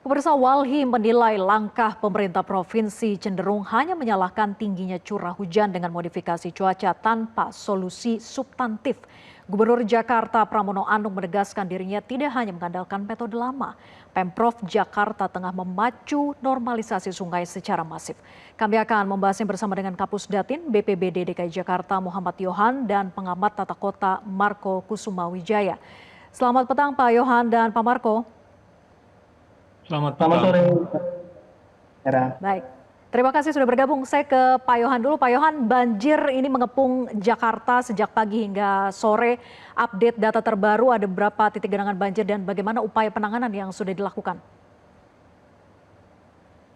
Pemirsa, Walhi menilai langkah pemerintah provinsi cenderung hanya menyalahkan tingginya curah hujan dengan modifikasi cuaca tanpa solusi substantif. Gubernur Jakarta Pramono Anung menegaskan dirinya tidak hanya mengandalkan metode lama. Pemprov Jakarta tengah memacu normalisasi sungai secara masif. Kami akan membahasnya bersama dengan Kapus Datin BPBD DKI Jakarta Muhammad Yohan dan pengamat tata kota Marco Kusuma Wijaya. Selamat petang Pak Yohan dan Pak Marco. Selamat Selamat petang. sore, Hera. Baik, terima kasih sudah bergabung. Saya ke Pak Yohan dulu. Pak Yohan, banjir ini mengepung Jakarta sejak pagi hingga sore. Update data terbaru, ada berapa titik genangan banjir dan bagaimana upaya penanganan yang sudah dilakukan?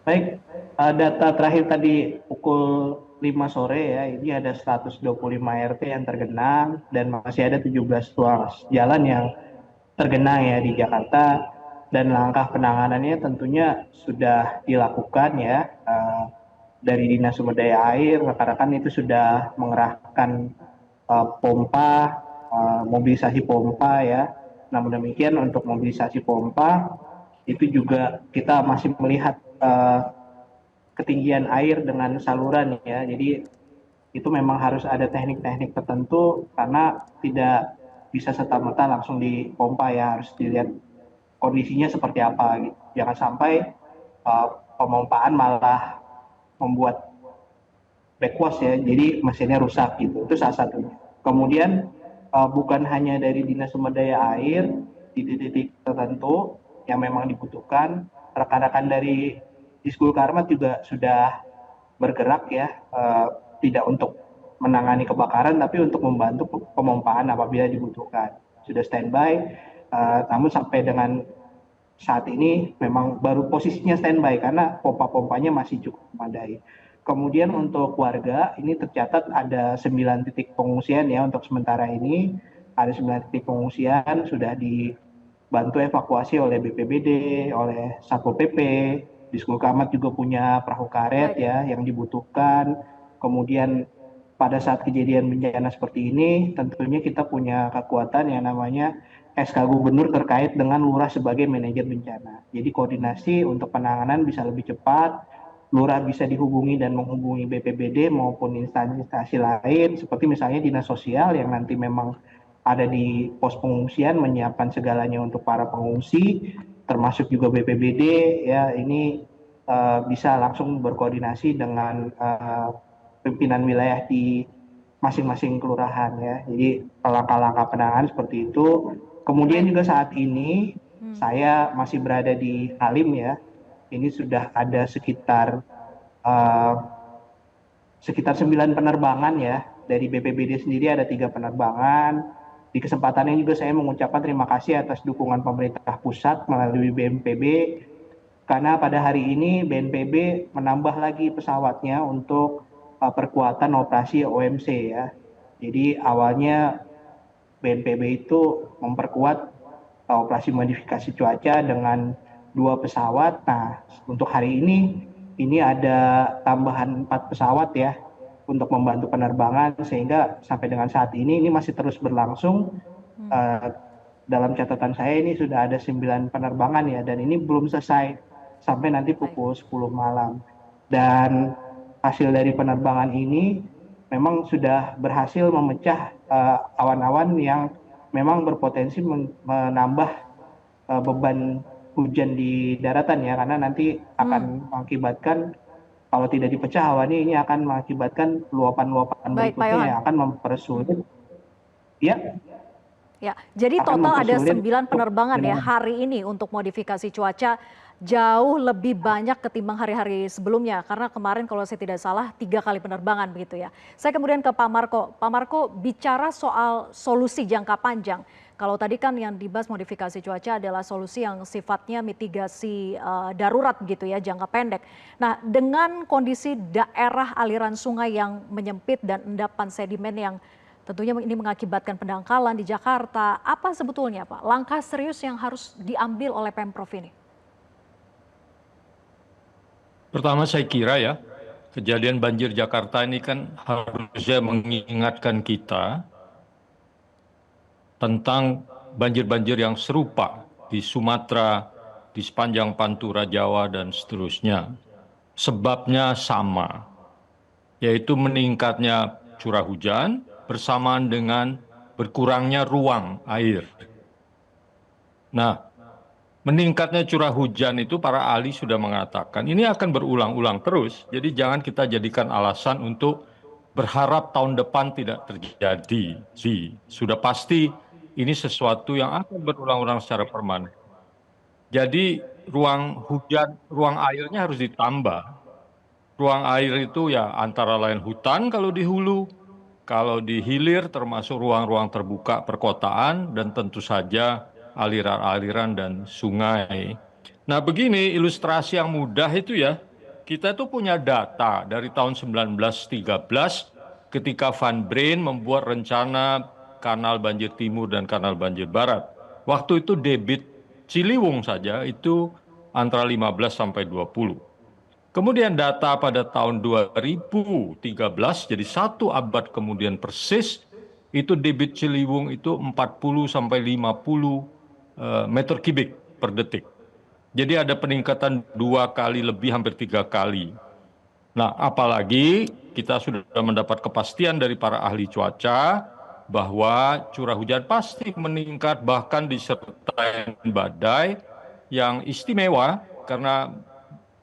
Baik, data terakhir tadi pukul 5 sore ya, ini ada 125 RT yang tergenang dan masih ada 17 ruas jalan yang tergenang ya di Jakarta. Dan langkah penanganannya tentunya sudah dilakukan ya, dari Dinas Sumber Daya Air, rekan-rekan itu sudah mengerahkan pompa, mobilisasi pompa ya. Namun demikian untuk mobilisasi pompa itu juga kita masih melihat ketinggian air dengan saluran ya. Jadi itu memang harus ada teknik-teknik tertentu karena tidak bisa serta-merta langsung dipompa ya, harus dilihat kondisinya seperti apa gitu. Jangan sampai pemompaan malah membuat backwash ya, jadi mesinnya rusak gitu. Itu salah satunya. Kemudian bukan hanya dari Dinas Sumber Daya Air di titik tertentu yang memang dibutuhkan, rekan-rekan dari Diskul Karmat juga sudah bergerak ya, tidak untuk menangani kebakaran tapi untuk membantu pemompaan apabila dibutuhkan. Sudah standby, namun sampai dengan saat ini memang baru posisinya standby karena pompa-pompanya masih cukup memadai. Kemudian untuk warga ini tercatat ada 9 titik pengungsian ya untuk sementara ini. Ada 9 titik pengungsian sudah dibantu evakuasi oleh BPBD, oleh Satpol PP, Diskul Camat juga punya perahu karet ya yang dibutuhkan. Kemudian pada saat kejadian bencana seperti ini tentunya kita punya kekuatan yang namanya SK Gubernur terkait dengan Lurah sebagai manajer bencana. Jadi koordinasi untuk penanganan bisa lebih cepat, Lurah bisa dihubungi dan menghubungi BPBD maupun instansi lain seperti misalnya Dinas Sosial yang nanti memang ada di pos pengungsian menyiapkan segalanya untuk para pengungsi, termasuk juga BPBD ya, ini bisa langsung berkoordinasi dengan pimpinan wilayah di masing-masing kelurahan ya. Jadi langkah-langkah penanganan seperti itu. Kemudian juga saat ini saya masih berada di Halim ya. Ini sudah ada sekitar 9 penerbangan ya. Dari BPBD sendiri ada 3 penerbangan. Di kesempatan ini juga saya mengucapkan terima kasih atas dukungan pemerintah pusat melalui BNPB. Karena pada hari ini BNPB menambah lagi pesawatnya untuk perkuatan operasi OMC ya. Jadi awalnya BNPB itu memperkuat operasi modifikasi cuaca dengan 2 pesawat. Nah, untuk hari ini ada tambahan 4 pesawat ya untuk membantu penerbangan sehingga sampai dengan saat ini masih terus berlangsung. Dalam catatan saya ini sudah ada 9 penerbangan ya dan ini belum selesai sampai nanti pukul 10 malam. Dan hasil dari penerbangan ini memang sudah berhasil memecah awan-awan yang memang berpotensi menambah beban hujan di daratan ya, karena nanti akan mengakibatkan kalau tidak dipecah awannya ini akan mengakibatkan luapan-luapan berikutnya yang akan mempersulit Ya, jadi total ada 9 penerbangan ya hari ini untuk modifikasi cuaca, jauh lebih banyak ketimbang hari-hari sebelumnya. Karena kemarin kalau saya tidak salah 3 kali penerbangan begitu ya. Saya kemudian ke Pak Marco. Pak Marco, bicara soal solusi jangka panjang. Kalau tadi kan yang dibahas modifikasi cuaca adalah solusi yang sifatnya mitigasi darurat gitu ya, jangka pendek. Nah, dengan kondisi daerah aliran sungai yang menyempit dan endapan sedimen yang tentunya ini mengakibatkan pendangkalan di Jakarta. Apa sebetulnya Pak langkah serius yang harus diambil oleh Pemprov ini? Pertama saya kira ya, kejadian banjir Jakarta ini kan harusnya mengingatkan kita tentang banjir-banjir yang serupa di Sumatera, di sepanjang Pantura Jawa dan seterusnya. Sebabnya sama, yaitu meningkatnya curah hujan bersamaan dengan berkurangnya ruang air. Nah, meningkatnya curah hujan itu para ahli sudah mengatakan ini akan berulang-ulang terus, jadi jangan kita jadikan alasan untuk berharap tahun depan tidak terjadi. Sudah pasti ini sesuatu yang akan berulang-ulang secara permanen. Jadi ruang hujan, ruang airnya harus ditambah. Ruang air itu ya antara lain hutan kalau di hulu, kalau di hilir termasuk ruang-ruang terbuka perkotaan, dan tentu saja aliran-aliran dan sungai. Nah begini ilustrasi yang mudah itu ya, kita tuh punya data dari tahun 1913 ketika Van Breen membuat rencana kanal banjir timur dan kanal banjir barat. Waktu itu debit Ciliwung saja itu antara 15 sampai 20. Kemudian data pada tahun 2013, jadi 1 abad kemudian persis, itu debit Ciliwung itu 40 sampai 50 meter kubik per detik. Jadi ada peningkatan 2 kali lebih, hampir 3 kali. Nah, apalagi kita sudah mendapat kepastian dari para ahli cuaca bahwa curah hujan pasti meningkat, bahkan disertai badai yang istimewa karena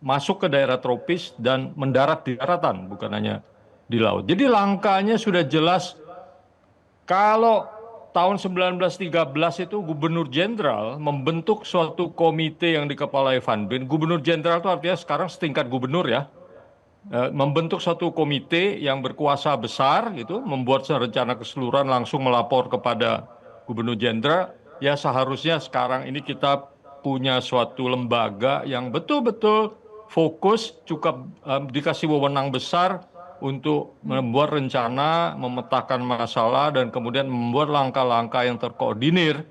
masuk ke daerah tropis dan mendarat di daratan, bukan hanya di laut. Jadi langkahnya sudah jelas. Kalau tahun 1913 itu Gubernur Jenderal membentuk suatu komite yang dikepalai Van Breen. Gubernur Jenderal itu artinya sekarang setingkat gubernur ya. Membentuk suatu komite yang berkuasa besar gitu, membuat rencana keseluruhan, langsung melapor kepada Gubernur Jenderal. Ya seharusnya sekarang ini kita punya suatu lembaga yang betul-betul fokus, cukup dikasih wewenang besar untuk membuat rencana, memetakan masalah, dan kemudian membuat langkah-langkah yang terkoordinir.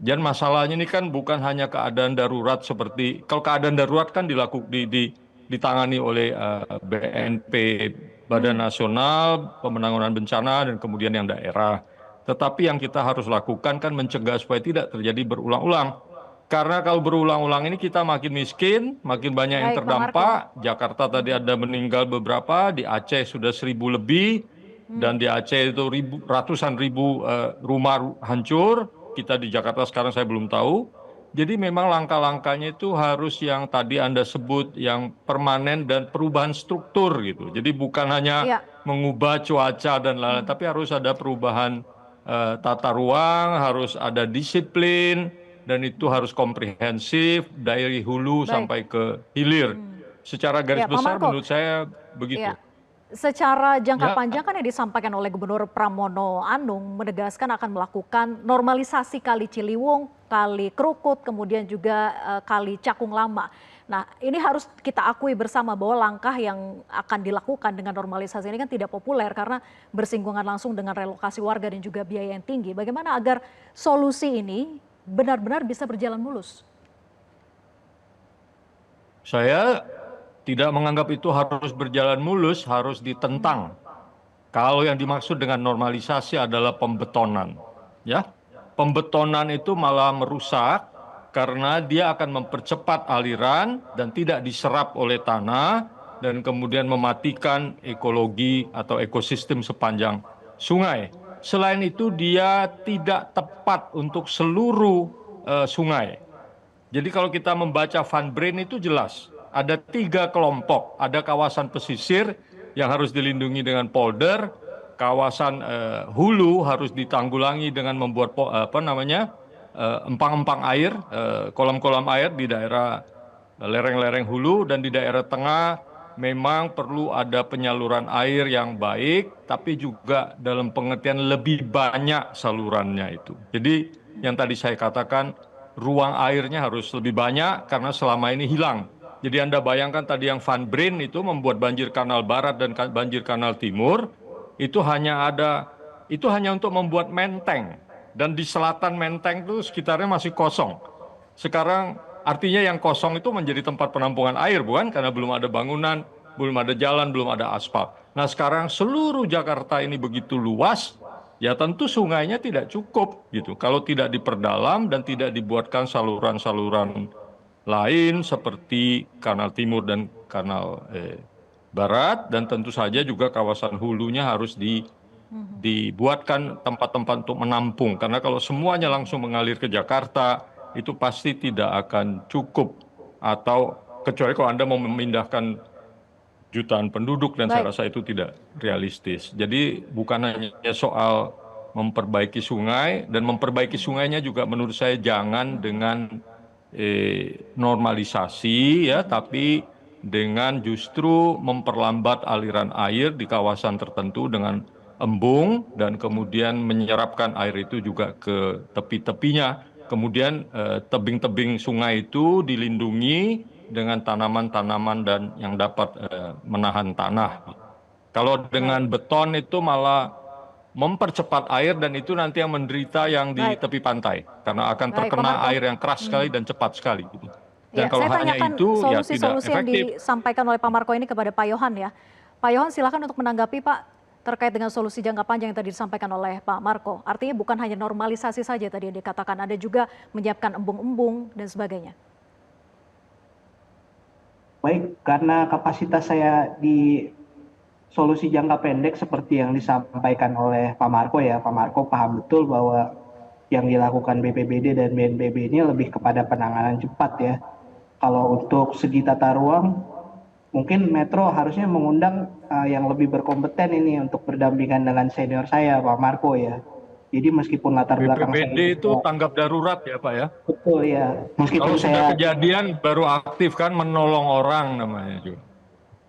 Dan masalahnya ini kan bukan hanya keadaan darurat seperti, kalau keadaan darurat kan ditangani oleh BNP, Badan Nasional Penanggulangan Bencana, dan kemudian yang daerah. Tetapi yang kita harus lakukan kan mencegah supaya tidak terjadi berulang-ulang. Karena kalau berulang-ulang ini kita makin miskin, makin banyak yang terdampak. Jakarta tadi ada meninggal beberapa, di Aceh sudah 1.000 lebih, dan di Aceh itu ratusan ribu rumah hancur. Kita di Jakarta sekarang saya belum tahu. Jadi memang langkah-langkahnya itu harus yang tadi Anda sebut, yang permanen dan perubahan struktur gitu. Jadi bukan hanya mengubah cuaca dan lain-lain, tapi harus ada perubahan tata ruang, harus ada disiplin, dan itu harus komprehensif dari hulu sampai ke hilir. Secara garis besar menurut saya begitu. Secara jangka panjang kan yang disampaikan oleh Gubernur Pramono Anung menegaskan akan melakukan normalisasi Kali Ciliwung, Kali Krukut, kemudian juga Kali Cakung Lama. Nah ini harus kita akui bersama bahwa langkah yang akan dilakukan dengan normalisasi ini kan tidak populer karena bersinggungan langsung dengan relokasi warga dan juga biaya yang tinggi. Bagaimana agar solusi ini benar-benar bisa berjalan mulus? Saya tidak menganggap itu harus berjalan mulus, harus ditentang. Kalau yang dimaksud dengan normalisasi adalah pembetonan, ya. Pembetonan itu malah merusak karena dia akan mempercepat aliran dan tidak diserap oleh tanah, dan kemudian mematikan ekologi atau ekosistem sepanjang sungai. Selain itu dia tidak tepat untuk seluruh sungai. Jadi kalau kita membaca Van Breen itu jelas, ada 3 kelompok. Ada kawasan pesisir yang harus dilindungi dengan polder, kawasan hulu harus ditanggulangi dengan membuat empang-empang air, kolam-kolam air di daerah lereng-lereng hulu, dan di daerah tengah memang perlu ada penyaluran air yang baik, tapi juga dalam pengertian lebih banyak salurannya itu. Jadi yang tadi saya katakan, ruang airnya harus lebih banyak karena selama ini hilang. Jadi Anda bayangkan tadi yang Van Breen itu membuat banjir kanal barat dan banjir kanal timur, itu hanya untuk membuat menteng. Dan di selatan menteng itu sekitarnya masih kosong. Sekarang artinya yang kosong itu menjadi tempat penampungan air, bukan? Karena belum ada bangunan, belum ada jalan, belum ada aspal. Nah sekarang seluruh Jakarta ini begitu luas, ya tentu sungainya tidak cukup gitu. Kalau tidak diperdalam dan tidak dibuatkan saluran-saluran lain seperti Kanal Timur dan Kanal Barat, dan tentu saja juga kawasan hulunya harus dibuatkan tempat-tempat untuk menampung. Karena kalau semuanya langsung mengalir ke Jakarta, itu pasti tidak akan cukup. Atau kecuali kalau Anda mau memindahkan jutaan penduduk, dan saya Baik. rasa itu tidak realistis. Jadi bukan hanya soal memperbaiki sungai, dan memperbaiki sungainya juga menurut saya jangan dengan normalisasi ya, tapi dengan justru memperlambat aliran air di kawasan tertentu dengan embung, dan kemudian menyerapkan air itu juga ke tepi-tepinya. Kemudian tebing-tebing sungai itu dilindungi dengan tanaman-tanaman dan yang dapat menahan tanah. Kalau dengan beton itu malah mempercepat air, dan itu nanti yang menderita yang di Baik. tepi pantai karena akan Baik, Pak terkena Marco. air yang keras sekali dan cepat sekali gitu. Dan Ya, kalau saya hanya tanyakan itu ya tidak solusi-solusi yang efektif. disampaikan oleh Pak Marco ini kepada Pak Yohan ya. Pak Yohan, silakan untuk menanggapi Pak terkait dengan solusi jangka panjang yang tadi disampaikan oleh Pak Marco. Artinya bukan hanya normalisasi saja tadi yang dikatakan, ada juga menyiapkan embung-embung dan sebagainya. Baik, karena kapasitas saya di solusi jangka pendek seperti yang disampaikan oleh Pak Marco ya, Pak Marco paham betul bahwa yang dilakukan BPBD dan BNPB ini lebih kepada penanganan cepat ya. Kalau untuk segi tata ruang, mungkin Metro harusnya mengundang yang lebih berkompeten ini untuk berdampingan dengan senior saya, Pak Marco ya. Jadi meskipun latar belakang saya BPBD itu tanggap darurat ya Pak ya. betul ya, meskipun Kalau sudah saya kejadian baru aktif kan, menolong orang namanya juga.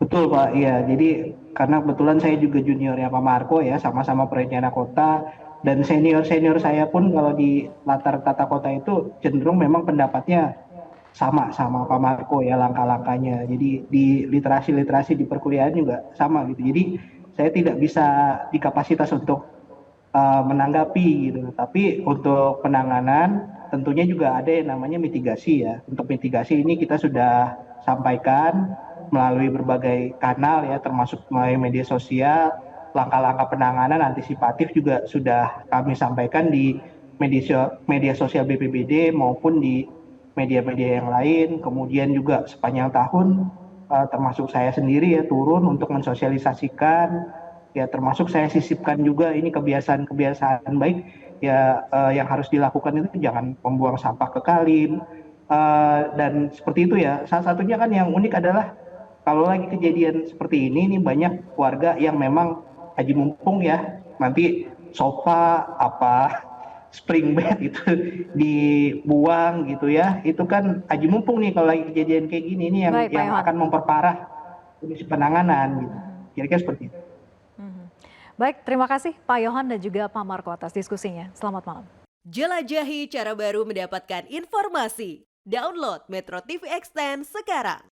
betul Pak, iya. Jadi karena kebetulan saya juga juniornya Pak Marco ya, sama-sama perencana kota, dan senior-senior saya pun kalau di latar tata kota itu cenderung memang pendapatnya sama Pak Marco ya, langkah-langkahnya. Jadi di literasi-literasi di perkuliahan juga sama gitu. Jadi saya tidak bisa dikapasitas untuk menanggapi gitu. Tapi untuk penanganan tentunya juga ada yang namanya mitigasi ya. Untuk mitigasi ini kita sudah sampaikan melalui berbagai kanal ya, termasuk melalui media sosial. Langkah-langkah penanganan antisipatif juga sudah kami sampaikan di media sosial BPBD maupun di media-media yang lain. Kemudian juga sepanjang tahun termasuk saya sendiri ya turun untuk mensosialisasikan ya, termasuk saya sisipkan juga ini kebiasaan-kebiasaan baik ya, yang harus dilakukan itu jangan membuang sampah ke kali dan seperti itu ya. Salah satunya kan yang unik adalah kalau lagi kejadian seperti ini banyak warga yang memang haji mumpung ya, nanti sofa apa spring bed itu dibuang gitu ya, itu kan haji mumpung nih kalau lagi kejadian kayak gini, ini yang Baik, Pak Yohan. akan memperparah kondisi penanganan gitu, kira-kira seperti itu. Baik, terima kasih Pak Yohan dan juga Pak Marco atas diskusinya. Selamat malam. Jelajahi cara baru mendapatkan informasi. Download Metro TV Extend sekarang.